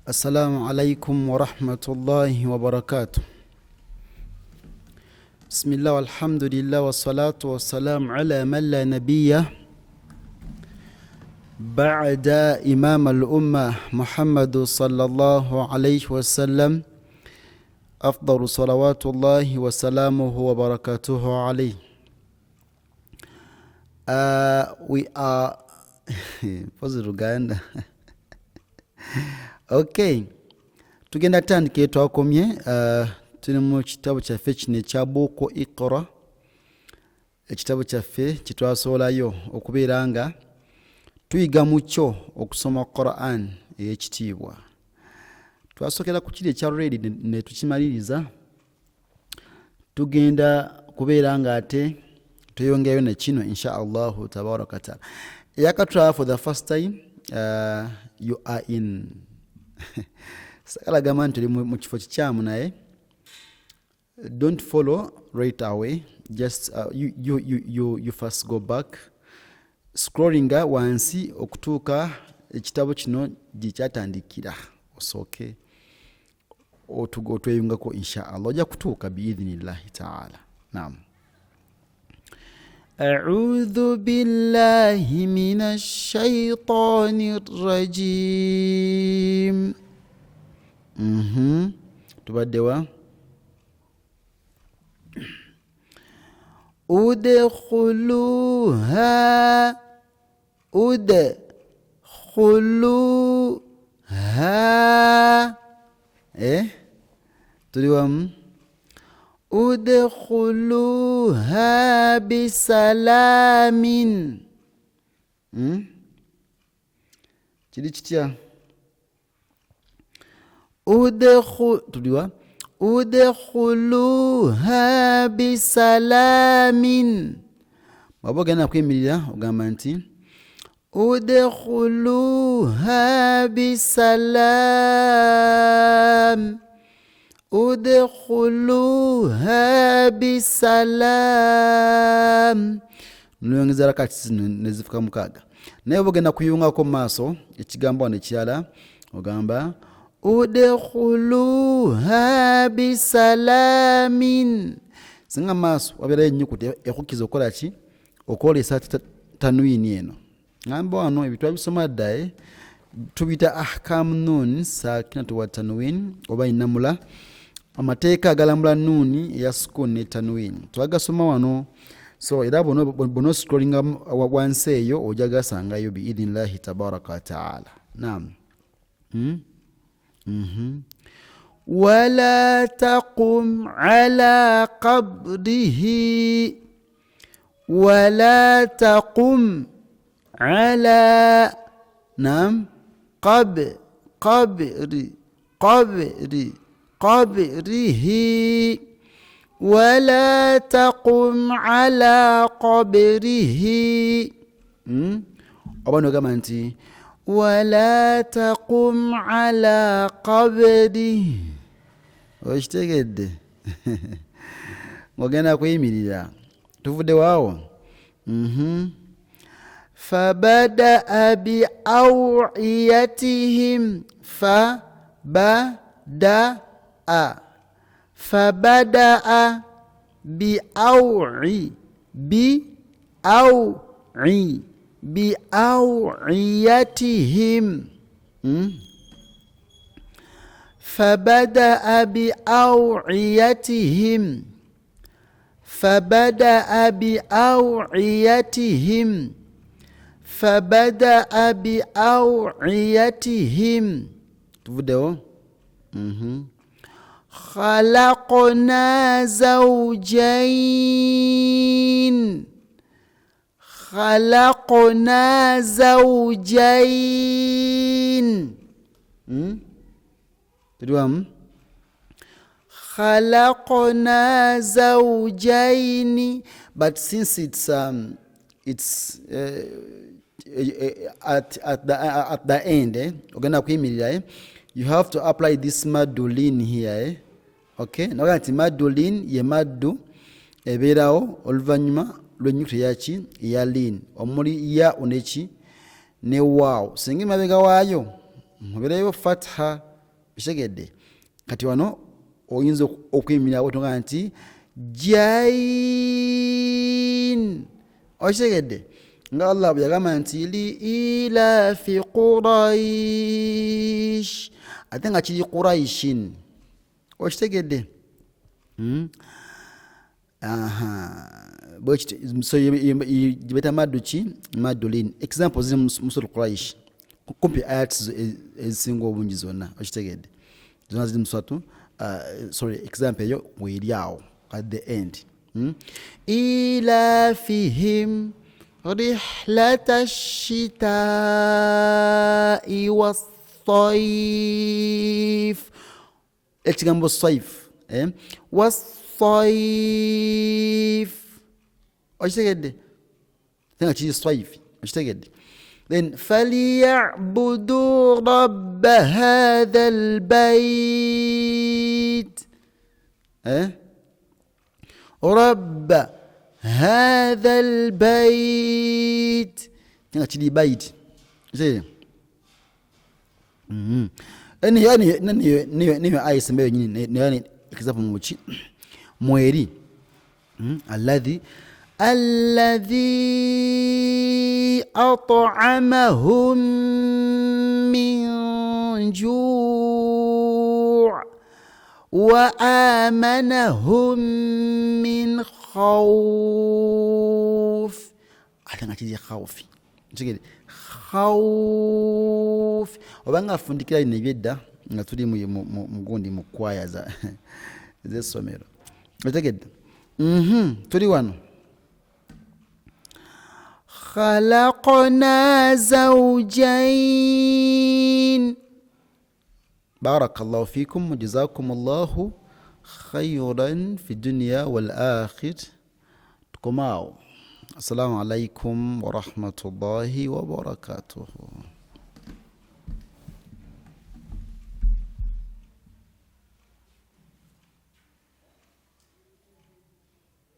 Assalamu alaikum wa rahmatullahi wa barakatuh. Bismillah walhamdulillah wa salatu wa salam ala man la nabiyya ba'da imam al-umma Muhammadu sallallahu alayhi wa sallam afdalu salawatullahi wa salamuhu wa barakatuhu alayhi. We are Uganda. Okay, tugenda tandike twakomye tuli mu kitabu kyaffe kino ekya Buuku Iqra, ekitabu kyaffe kitwasoolayo okubeera nga tuyiga mu kyo okusoma Quran ey'ekitiibwa. Twasokera ku kiri ekya ready ne tukimaliriza, tugenda kubeera nga ate tweyongeyo ne kino insha Allahu tabaraka taala. Eyakatwala for the first time, you are in sakala gama ntuli mu kifo kikyamu naye don't follow right away, just you first go back scrollinga wansi okutuuka ekitabo kino gye kyatandikira, osooke otweyungako insha Allah, ojja kutuuka biidhnillahi taala. Naam. أعوذ بالله من الشيطان الرجيم. تبدوا ادخلوها تدوم ادخلوها بسلام. Kiri kitya? udkhuluha bisalamin. Bw'oba ogenda kweyimirira ogamba nti udkhuluha bisalam, udkhuluha bisalam. Nuyongeza rakati nezifuka mukaaga. Naye oba ogenda kuyungako mu maaso ekigambo wano ekirala ogamba udkhuluha bisalamin. Singa maaso wabeerayo ennyukuta ekukkiza okola ki? Okwolesa tanwini eno. Ngamba wano ebitwa bisoma ddaye tubita ahkamu nun sakinatu wa tanwin oba innamula, amateeka agalamula nuuni eya sukun ne tanwin twagasoma wano. So era bono scrollinga wansi eyo ojja gasangayo biidhnillahi tabaraka wa taala. Naam. ولا تقم على قبره ولا تقم على نعم قبره ولا تقم على قبره. أبانو كمانتي ولا تقم على قبره. واشتغد وغنا كويميريا تفدي واو. فبدأ بأوعيتهم فبدأ بأوعيتهم فبدأ بأوعيتهم تفدوا. خلقنا زوجين تدوم خلقنا زوجين, but since it's at the end ogenda kuyimirira, you have to apply this madulin here. Okay, naga nti madulin ye maddu ebeerawo oluvannyuma lw'ennyukuta yaki eya lin omuli ya oneki ne waaw. Singa emabega waayo mubeerayo fatha Kitegeedde kati wano oyinza okwemirawo tonga nti jain. Okitegedde nga Allah bwe yagamba nti li ila fi Quraish ate nga kiri Quraishin. Okitegedde so jibeta maddu ki maddulin example ziri mu sura Quraish kumpi ayat ezisinga obungi zonna. Okitegedde zonna ziri mu suratu example eyo weeri awo at the end. ila fihim rihlata ash-shita'i was-sayf. Ekigambo sayf was-sayf. Okitegedde tenga kiri sayf. Okitegedde then falyabudu rabba hadha albayt rabba hadha albayt tenga kiri bayt. niyo aya isembeyo nyini yani example muchi mweri alladhi at'amahum min ju' wa amanahum min khawf. Ate nga kiri khawfi khawf obanga afundikira ine byedda nga tuli mugundi mu kwaya za z'essomero. Otegedde tuli wano khalaqna zawjayn. barakallahu fikum wa jazakumullahu khayran fi dunya wal akhir. tukomao. Assalamu alaikum wa rahmatullahi wa barakatuh.